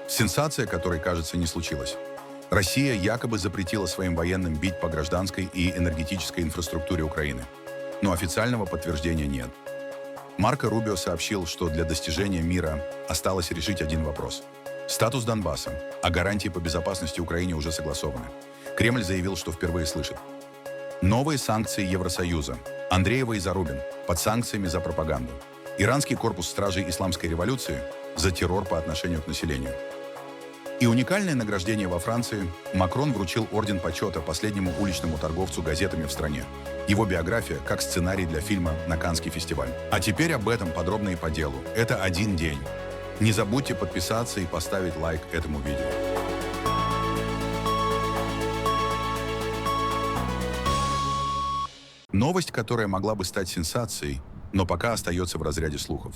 Сенсация, которой, кажется, не случилась. Россия якобы запретила своим военным бить по гражданской и энергетической инфраструктуре Украины. Но официального подтверждения нет. Марко Рубио сообщил, что для достижения мира осталось решить один вопрос. Статус Донбасса, а гарантии по безопасности Украине уже согласованы. Кремль заявил, что впервые слышит. Новые санкции Евросоюза. Андреева и Зарубин под санкциями за пропаганду. Иранский корпус стражей исламской революции за террор по отношению к населению. И уникальное награждение во Франции. Макрон вручил орден почета последнему уличному торговцу газетами в стране. Его биография как сценарий для фильма на Каннский фестиваль. А теперь об этом подробно и по делу. Это один день. Не забудьте подписаться и поставить лайк этому видео. Новость, которая могла бы стать сенсацией, но пока остается в разряде слухов.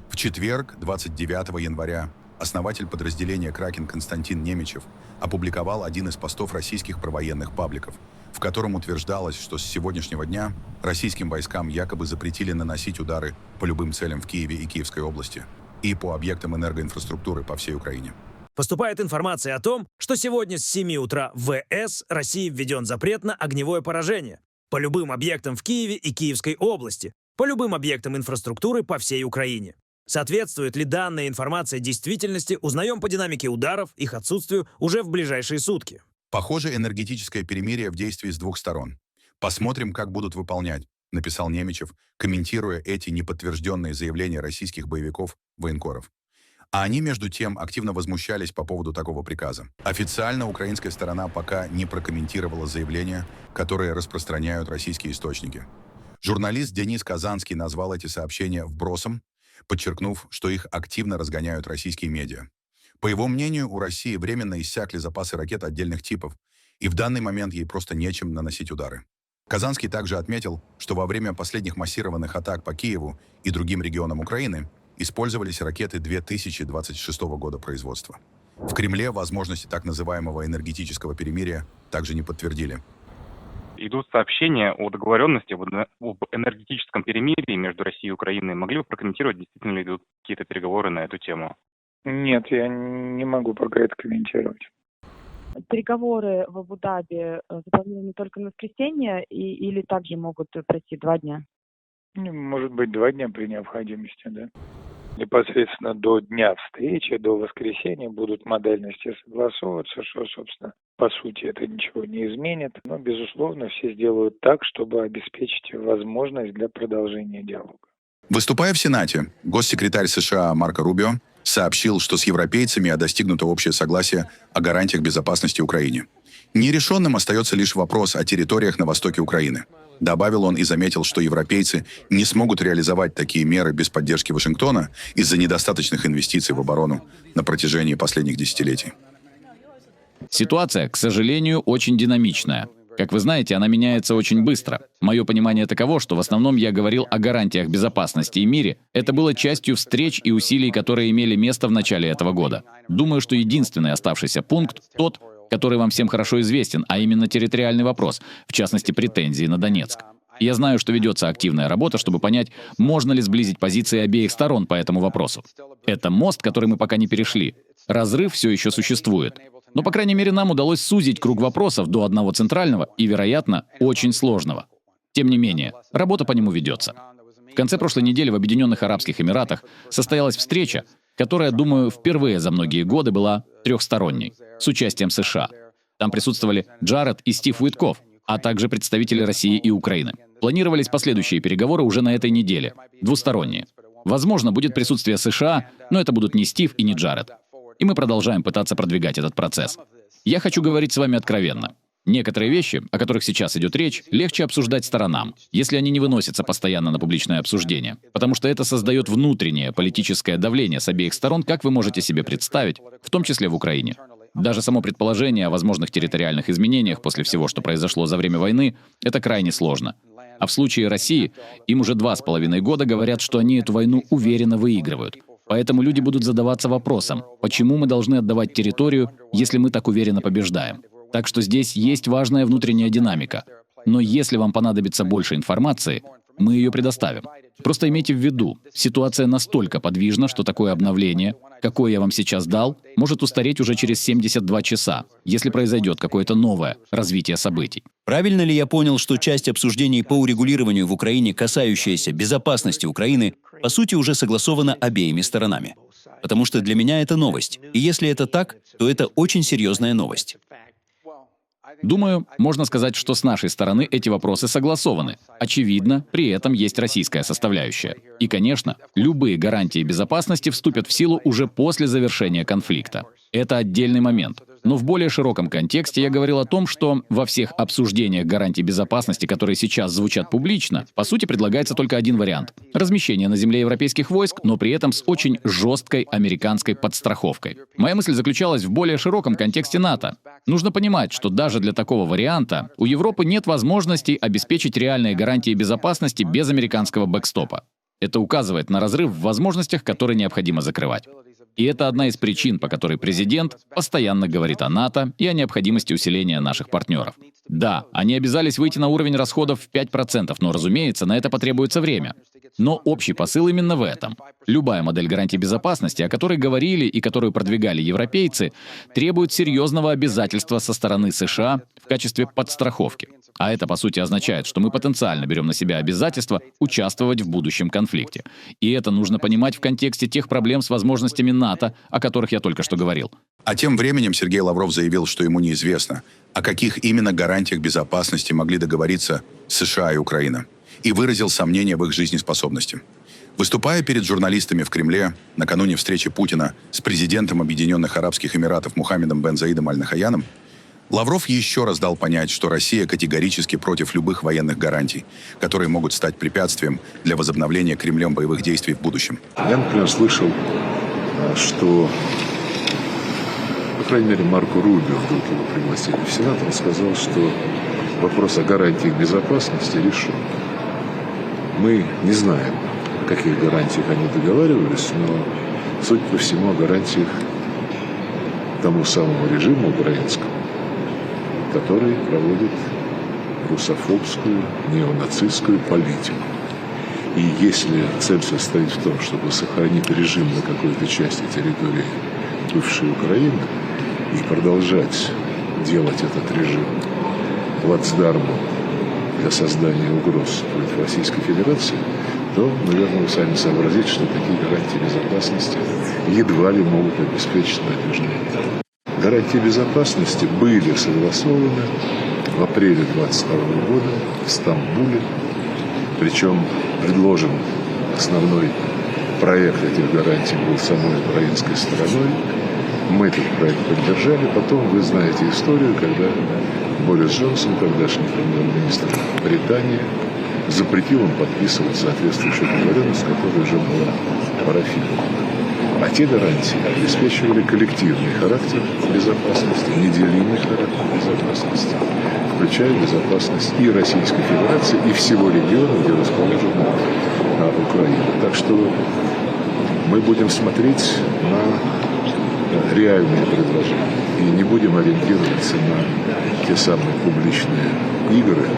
В четверг, 29 января, основатель подразделения «Кракен» Константин Немичев опубликовал один из постов российских провоенных пабликов, в котором утверждалось, что с сегодняшнего дня российским войскам якобы запретили наносить удары по любым целям в Киеве и Киевской области и по объектам энергоинфраструктуры по всей Украине. Поступает информация о том, что сегодня с 7 утра в ВС России введен запрет на огневое поражение по любым объектам в Киеве и Киевской области, по любым объектам инфраструктуры по всей Украине. Соответствует ли данная информация действительности, узнаем по динамике ударов, их отсутствию уже в ближайшие сутки. Похоже, энергетическое перемирие в действии с двух сторон. Посмотрим, как будут выполнять, написал Немичев, комментируя эти неподтвержденные заявления российских боевиков-военкоров. А они, между тем, активно возмущались по поводу такого приказа. Официально украинская сторона пока не прокомментировала заявления, которые распространяют российские источники. Журналист Денис Казанский назвал эти сообщения вбросом, подчеркнув, что их активно разгоняют российские медиа. По его мнению, у России временно иссякли запасы ракет отдельных типов, и в данный момент ей просто нечем наносить удары. Казанский также отметил, что во время последних массированных атак по Киеву и другим регионам Украины использовались ракеты 2026 года производства. В Кремле возможности так называемого энергетического перемирия также не подтвердили. Идут сообщения о договоренности об энергетическом перемирии между Россией и Украиной. Могли бы прокомментировать, действительно ли идут какие-то переговоры на эту тему? Нет, я не могу пока это комментировать. Переговоры в Абу-Даби запланированы только на воскресенье или также могут пройти 2 дня? Может быть, 2 дня при необходимости, да. Непосредственно до дня встречи, до воскресенья будут модальности согласовываться, что, собственно, по сути, это ничего не изменит. Но, безусловно, все сделают так, чтобы обеспечить возможность для продолжения диалога. Выступая в Сенате, госсекретарь США Марко Рубио сообщил, что с европейцами достигнуто общее согласие о гарантиях безопасности Украине. Нерешенным остается лишь вопрос о территориях на востоке Украины. Добавил он и заметил, что европейцы не смогут реализовать такие меры без поддержки Вашингтона из-за недостаточных инвестиций в оборону на протяжении последних десятилетий. Ситуация, к сожалению, очень динамичная. Как вы знаете, она меняется очень быстро. Мое понимание таково, что в основном я говорил о гарантиях безопасности и мире. Это было частью встреч и усилий, которые имели место в начале этого года. Думаю, что единственный оставшийся пункт тот, который вам всем хорошо известен, а именно территориальный вопрос, в частности претензии на Донецк. Я знаю, что ведется активная работа, чтобы понять, можно ли сблизить позиции обеих сторон по этому вопросу. Это мост, который мы пока не перешли. Разрыв все еще существует. Но, по крайней мере, нам удалось сузить круг вопросов до одного центрального и, вероятно, очень сложного. Тем не менее, работа по нему ведется. В конце прошлой недели в Объединенных Арабских Эмиратах состоялась встреча, которая, думаю, впервые за многие годы была трехсторонней, с участием США. Там присутствовали Джаред и Стив Уитков, а также представители России и Украины. Планировались последующие переговоры уже на этой неделе, двусторонние. Возможно, будет присутствие США, но это будут не Стив и не Джаред. И мы продолжаем пытаться продвигать этот процесс. Я хочу говорить с вами откровенно. Некоторые вещи, о которых сейчас идет речь, легче обсуждать сторонам, если они не выносятся постоянно на публичное обсуждение, потому что это создает внутреннее политическое давление с обеих сторон, как вы можете себе представить, в том числе в Украине. Даже само предположение о возможных территориальных изменениях после всего, что произошло за время войны, это крайне сложно. А в случае России, им уже 2,5 года говорят, что они эту войну уверенно выигрывают. Поэтому люди будут задаваться вопросом, почему мы должны отдавать территорию, если мы так уверенно побеждаем. Так что здесь есть важная внутренняя динамика. Но если вам понадобится больше информации, мы ее предоставим. Просто имейте в виду, ситуация настолько подвижна, что такое обновление, какое я вам сейчас дал, может устареть уже через 72 часа, если произойдет какое-то новое развитие событий. Правильно ли я понял, что часть обсуждений по урегулированию в Украине, касающаяся безопасности Украины, по сути уже согласована обеими сторонами? Потому что для меня это новость. И если это так, то это очень серьезная новость. Думаю, можно сказать, что с нашей стороны эти вопросы согласованы. Очевидно, при этом есть российская составляющая. И, конечно, любые гарантии безопасности вступят в силу уже после завершения конфликта. Это отдельный момент. Но в более широком контексте я говорил о том, что во всех обсуждениях гарантий безопасности, которые сейчас звучат публично, по сути предлагается только один вариант — размещение на земле европейских войск, но при этом с очень жесткой американской подстраховкой. Моя мысль заключалась в более широком контексте НАТО. Нужно понимать, что даже для такого варианта у Европы нет возможностей обеспечить реальные гарантии безопасности без американского бэкстопа. Это указывает на разрыв в возможностях, которые необходимо закрывать. И это одна из причин, по которой президент постоянно говорит о НАТО и о необходимости усиления наших партнеров. Да, они обязались выйти на уровень расходов в 5%, но, разумеется, на это потребуется время. Но общий посыл именно в этом. Любая модель гарантий безопасности, о которой говорили и которую продвигали европейцы, требует серьезного обязательства со стороны США в качестве подстраховки. А это, по сути, означает, что мы потенциально берем на себя обязательство участвовать в будущем конфликте. И это нужно понимать в контексте тех проблем с возможностями НАТО, о которых я только что говорил. А тем временем Сергей Лавров заявил, что ему неизвестно, о каких именно гарантиях безопасности могли договориться США и Украина, и выразил сомнения в их жизнеспособности. Выступая перед журналистами в Кремле накануне встречи Путина с президентом Объединенных Арабских Эмиратов Мухаммедом бен Заидом Аль-Нахаяном, Лавров еще раз дал понять, что Россия категорически против любых военных гарантий, которые могут стать препятствием для возобновления Кремлем боевых действий в будущем. Я, например, слышал, что, по крайней мере, Марко Рубио, вдруг его пригласили в Сенат, он сказал, что вопрос о гарантиях безопасности решен. Мы не знаем, о каких гарантиях они договаривались, но, судя по всему, о гарантиях тому самому режиму украинскому, который проводит русофобскую, неонацистскую политику. И если цель состоит в том, чтобы сохранить режим на какой-то части территории бывшей Украины и продолжать делать этот режим плацдармом для создания угроз против Российской Федерации, то, наверное, вы сами сообразите, что такие гарантии безопасности едва ли могут обеспечить надежный мир. Гарантии безопасности были согласованы в апреле 2022 года в Стамбуле. Причем предложен основной проект этих гарантий был самой украинской стороной. Мы этот проект поддержали. Потом вы знаете историю, когда Борис Джонсон, тогдашний премьер-министр Британии, запретил им подписывать соответствующую договоренность, которая уже была парафирована. А те гарантии обеспечивали коллективный характер безопасности, неделимый характер безопасности, включая безопасность и Российской Федерации, и всего региона, где расположена Украина. Так что мы будем смотреть на реальные предложения и не будем ориентироваться на те самые публичные игры,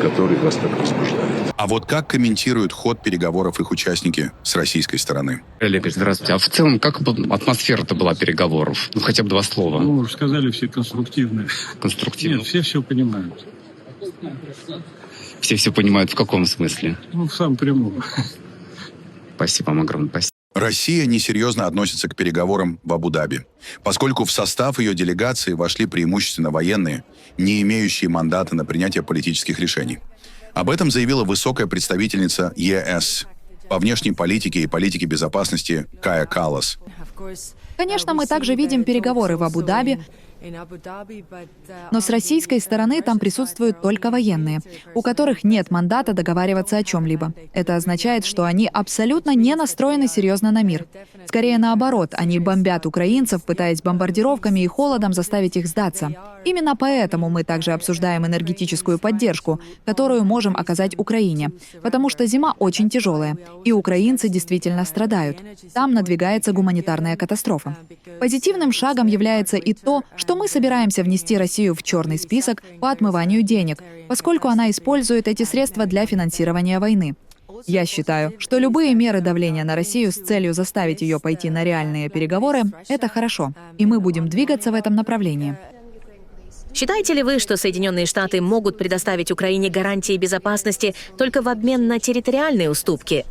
которые вас так возбуждают. А вот как комментируют ход переговоров их участники с российской стороны? Олег, здравствуйте. А в целом, как атмосфера-то была переговоров? Ну, хотя бы два слова. Ну, сказали все конструктивные. Конструктивно? Нет, все понимают. Все понимают в каком смысле? Ну, в самом прямом. Спасибо вам огромное. Спасибо. Россия несерьезно относится к переговорам в Абу-Даби, поскольку в состав ее делегации вошли преимущественно военные, не имеющие мандата на принятие политических решений. Об этом заявила высокая представительница ЕС по внешней политике и политике безопасности Кая Каллас. Конечно, мы также видим переговоры в Абу-Даби, но с российской стороны там присутствуют только военные, у которых нет мандата договариваться о чем-либо. Это означает, что они абсолютно не настроены серьезно на мир. Скорее наоборот, они бомбят украинцев, пытаясь бомбардировками и холодом заставить их сдаться. Именно поэтому мы также обсуждаем энергетическую поддержку, которую можем оказать Украине, потому что зима очень тяжелая, и украинцы действительно страдают. Там надвигается гуманитарная катастрофа. Позитивным шагом является и то, что что мы собираемся внести Россию в черный список по отмыванию денег, поскольку она использует эти средства для финансирования войны. Я считаю, что любые меры давления на Россию с целью заставить ее пойти на реальные переговоры – это хорошо, и мы будем двигаться в этом направлении. Считаете ли вы, что Соединенные Штаты могут предоставить Украине гарантии безопасности только в обмен на территориальные уступки?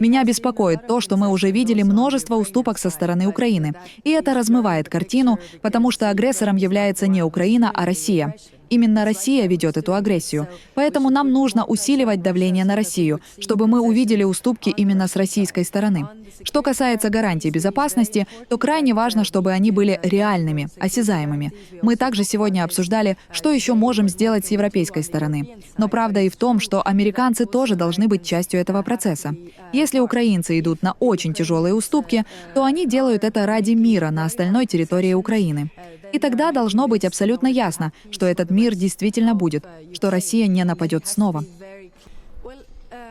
Меня беспокоит то, что мы уже видели множество уступок со стороны Украины, и это размывает картину, потому что агрессором является не Украина, а Россия. Именно Россия ведет эту агрессию. Поэтому нам нужно усиливать давление на Россию, чтобы мы увидели уступки именно с российской стороны. Что касается гарантий безопасности, то крайне важно, чтобы они были реальными, осязаемыми. Мы также сегодня обсуждали, что еще можем сделать с европейской стороны. Но правда и в том, что американцы тоже должны быть частью этого процесса. Если украинцы идут на очень тяжелые уступки, то они делают это ради мира на остальной территории Украины. И тогда должно быть абсолютно ясно, что этот мир действительно будет, что Россия не нападет снова.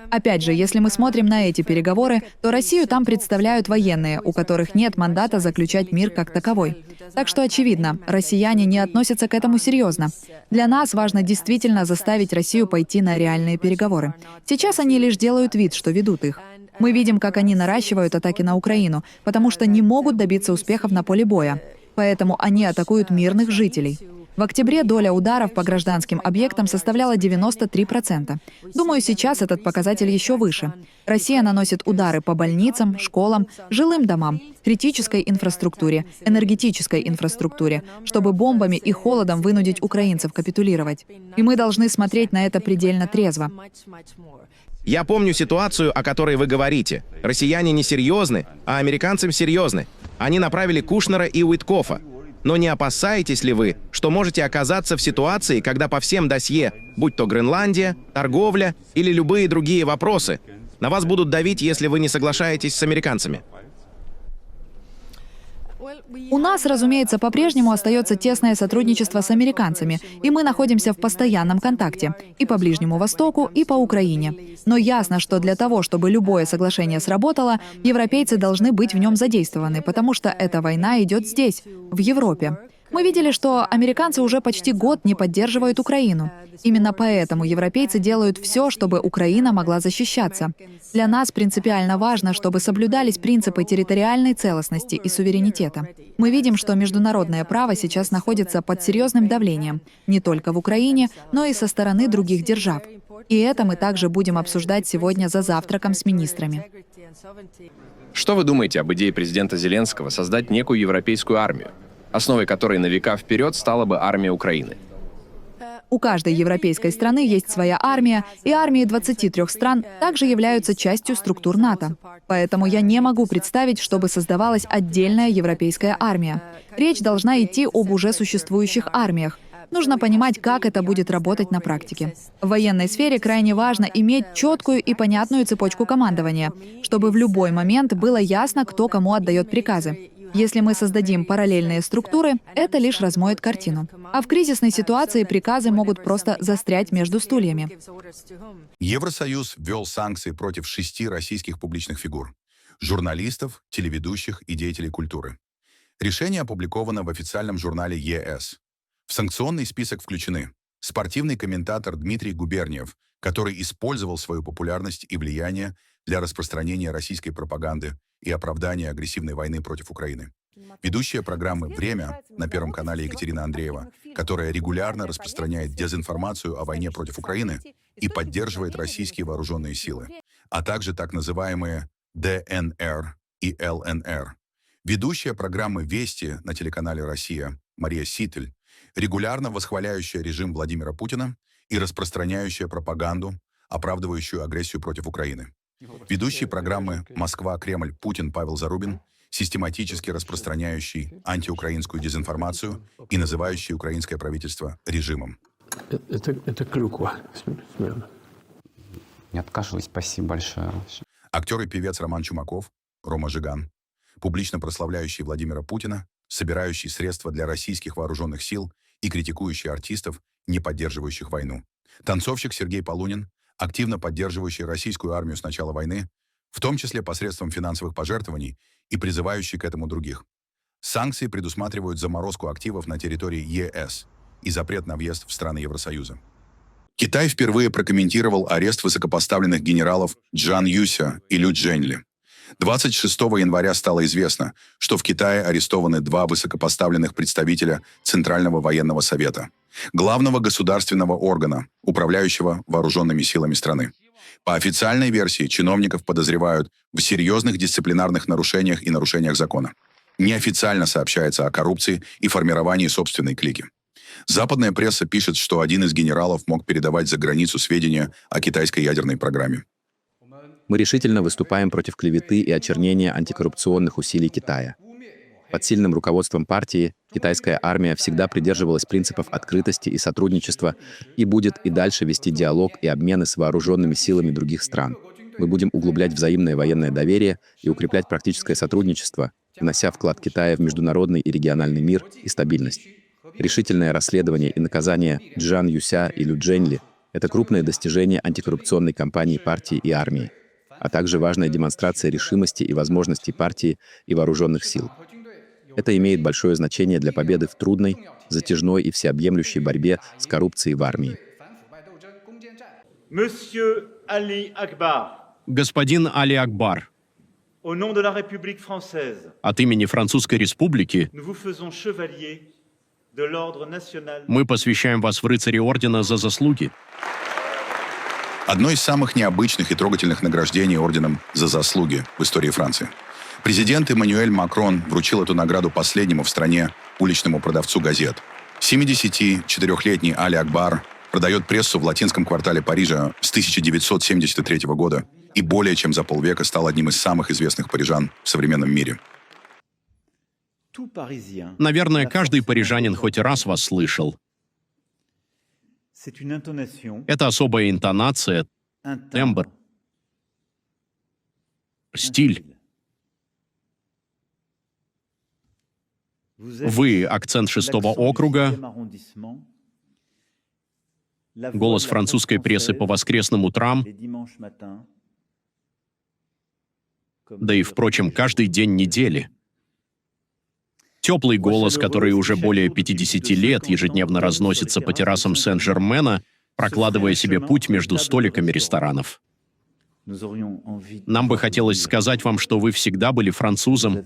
Опять же, если мы смотрим на эти переговоры, то Россию там представляют военные, у которых нет мандата заключать мир как таковой. Так что, очевидно, россияне не относятся к этому серьезно. Для нас важно действительно заставить Россию пойти на реальные переговоры. Сейчас они лишь делают вид, что ведут их. Мы видим, как они наращивают атаки на Украину, потому что не могут добиться успехов на поле боя. Поэтому они атакуют мирных жителей. В октябре доля ударов по гражданским объектам составляла 93%. Думаю, сейчас этот показатель еще выше. Россия наносит удары по больницам, школам, жилым домам, критической инфраструктуре, энергетической инфраструктуре, чтобы бомбами и холодом вынудить украинцев капитулировать. И мы должны смотреть на это предельно трезво. Я помню ситуацию, о которой вы говорите. Россияне не серьезны, а американцам серьезны. Они направили Кушнера и Уиткофа. Но не опасаетесь ли вы, что можете оказаться в ситуации, когда по всем досье, будь то Гренландия, торговля или любые другие вопросы, на вас будут давить, если вы не соглашаетесь с американцами? У нас, разумеется, по-прежнему остается тесное сотрудничество с американцами, и мы находимся в постоянном контакте и по Ближнему Востоку, и по Украине. Но ясно, что для того, чтобы любое соглашение сработало, европейцы должны быть в нем задействованы, потому что эта война идет здесь, в Европе. Мы видели, что американцы уже почти год не поддерживают Украину. Именно поэтому европейцы делают все, чтобы Украина могла защищаться. Для нас принципиально важно, чтобы соблюдались принципы территориальной целостности и суверенитета. Мы видим, что международное право сейчас находится под серьезным давлением, не только в Украине, но и со стороны других держав. И это мы также будем обсуждать сегодня за завтраком с министрами. Что вы думаете об идее президента Зеленского создать некую европейскую армию, основой которой на века вперед стала бы армия Украины? У каждой европейской страны есть своя армия, и армии 23 стран также являются частью структур НАТО. Поэтому я не могу представить, чтобы создавалась отдельная европейская армия. Речь должна идти об уже существующих армиях. Нужно понимать, как это будет работать на практике. В военной сфере крайне важно иметь четкую и понятную цепочку командования, чтобы в любой момент было ясно, кто кому отдает приказы. Если мы создадим параллельные структуры, это лишь размоет картину. А в кризисной ситуации приказы могут просто застрять между стульями. Евросоюз ввел санкции против 6 российских публичных фигур – журналистов, телеведущих и деятелей культуры. Решение опубликовано в официальном журнале ЕС. В санкционный список включены спортивный комментатор Дмитрий Губерниев, который использовал свою популярность и влияние для распространения российской пропаганды и оправдания агрессивной войны против Украины. Ведущая программы «Время» на Первом канале Екатерина Андреева, которая регулярно распространяет дезинформацию о войне против Украины и поддерживает российские вооруженные силы, а также так называемые ДНР и ЛНР. Ведущая программы «Вести» на телеканале «Россия» Мария Ситель, регулярно восхваляющая режим Владимира Путина и распространяющая пропаганду, оправдывающую агрессию против Украины. Ведущий программы «Москва-Кремль» Путин Павел Зарубин, систематически распространяющий антиукраинскую дезинформацию и называющий украинское правительство режимом. Это клюква. Не откажусь, спасибо большое. Актер и певец Роман Чумаков, Рома Жиган, публично прославляющий Владимира Путина, собирающий средства для российских вооруженных сил и критикующий артистов, не поддерживающих войну. Танцовщик Сергей Полунин, активно поддерживающий российскую армию с начала войны, в том числе посредством финансовых пожертвований и призывающий к этому других. Санкции предусматривают заморозку активов на территории ЕС и запрет на въезд в страны Евросоюза. Китай впервые прокомментировал арест высокопоставленных генералов Чжан Юся и Лю Чжэньли. 26 января стало известно, что в Китае арестованы два высокопоставленных представителя Центрального военного совета, главного государственного органа, управляющего вооруженными силами страны. По официальной версии, чиновников подозревают в серьезных дисциплинарных нарушениях и нарушениях закона. Неофициально сообщается о коррупции и формировании собственной клики. Западная пресса пишет, что один из генералов мог передавать за границу сведения о китайской ядерной программе. Мы решительно выступаем против клеветы и очернения антикоррупционных усилий Китая. Под сильным руководством партии китайская армия всегда придерживалась принципов открытости и сотрудничества и будет и дальше вести диалог и обмены с вооруженными силами других стран. Мы будем углублять взаимное военное доверие и укреплять практическое сотрудничество, внося вклад Китая в международный и региональный мир и стабильность. Решительное расследование и наказание Чжан Юся и Лю Чжэньли — это крупное достижение антикоррупционной кампании партии и армии, а также важная демонстрация решимости и возможностей партии и вооруженных сил. Это имеет большое значение для победы в трудной, затяжной и всеобъемлющей борьбе с коррупцией в армии. Господин Али Акбар, от имени Французской Республики мы посвящаем вас в рыцари ордена за заслуги. Одно из самых необычных и трогательных награждений орденом за заслуги в истории Франции. Президент Эммануэль Макрон вручил эту награду последнему в стране уличному продавцу газет. 74-летний Али Акбар продает прессу в латинском квартале Парижа с 1973 года и более чем за полвека стал одним из самых известных парижан в современном мире. Наверное, каждый парижанин хоть раз вас слышал. Это особая интонация, тембр, стиль. Вы — акцент 6-го округа, голос французской прессы по воскресным утрам, да и, впрочем, каждый день недели. Теплый голос, который уже более 50 лет ежедневно разносится по террасам Сен-Жермена, прокладывая себе путь между столиками ресторанов. Нам бы хотелось сказать вам, что вы всегда были французом.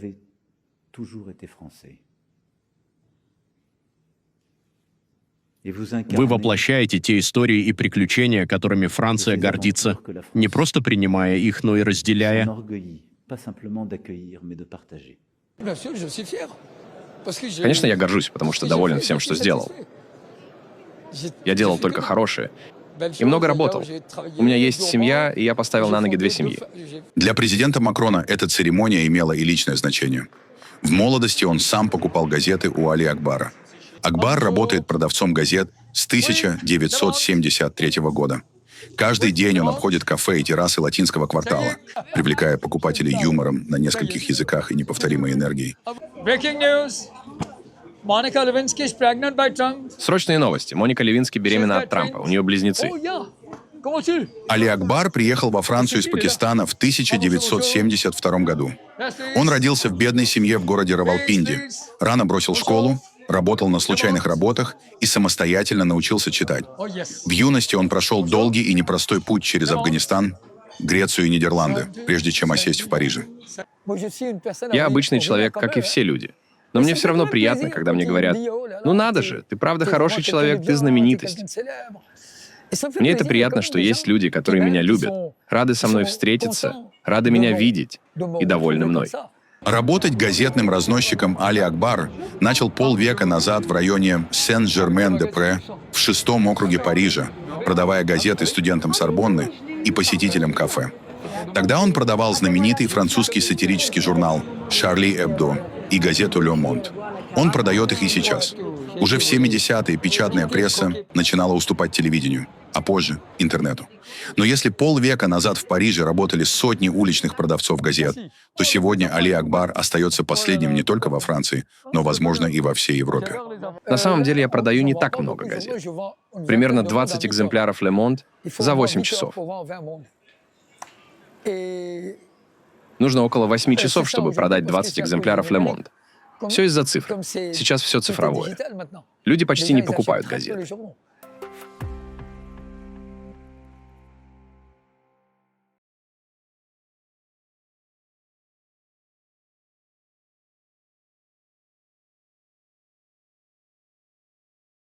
Вы воплощаете те истории и приключения, которыми Франция гордится, не просто принимая их, но и разделяя. Конечно, я горжусь, потому что доволен всем, что сделал. Я делал только хорошее. И много работал. У меня есть семья, и я поставил на ноги 2 семьи. Для президента Макрона эта церемония имела и личное значение. В молодости он сам покупал газеты у Али Акбара. Акбар работает продавцом газет с 1973 года. Каждый день он обходит кафе и террасы латинского квартала, привлекая покупателей юмором на нескольких языках и неповторимой энергией. Срочные новости. Моника Левински беременна от Трампа. У нее близнецы. Али Акбар приехал во Францию из Пакистана в 1972 году. Он родился в бедной семье в городе Равалпинди. Рано бросил школу, работал на случайных работах и самостоятельно научился читать. В юности он прошел долгий и непростой путь через Афганистан, Грецию и Нидерланды, прежде чем осесть в Париже. Я обычный человек, как и все люди. Но мне все равно приятно, когда мне говорят: «Ну надо же, ты правда хороший человек, ты знаменитость». Мне это приятно, что есть люди, которые меня любят, рады со мной встретиться, рады меня видеть и довольны мной. Работать газетным разносчиком Али Акбар начал полвека назад в районе Сен-Жермен-де-Пре в 6-м округе Парижа, продавая газеты студентам Сорбонны и посетителям кафе. Тогда он продавал знаменитый французский сатирический журнал «Шарли Эбдо» и газету «Ле Монт». Он продает их и сейчас. Уже в 70-е печатная пресса начинала уступать телевидению, а позже — интернету. Но если полвека назад в Париже работали сотни уличных продавцов газет, то сегодня Али Акбар остается последним не только во Франции, но, возможно, и во всей Европе. На самом деле я продаю не так много газет. Примерно 20 экземпляров «Ле Монт» за 8 часов. Нужно около 8 часов, чтобы продать 20 экземпляров «Ле Монт». Все из-за цифр. Сейчас все цифровое. Люди почти не покупают газеты.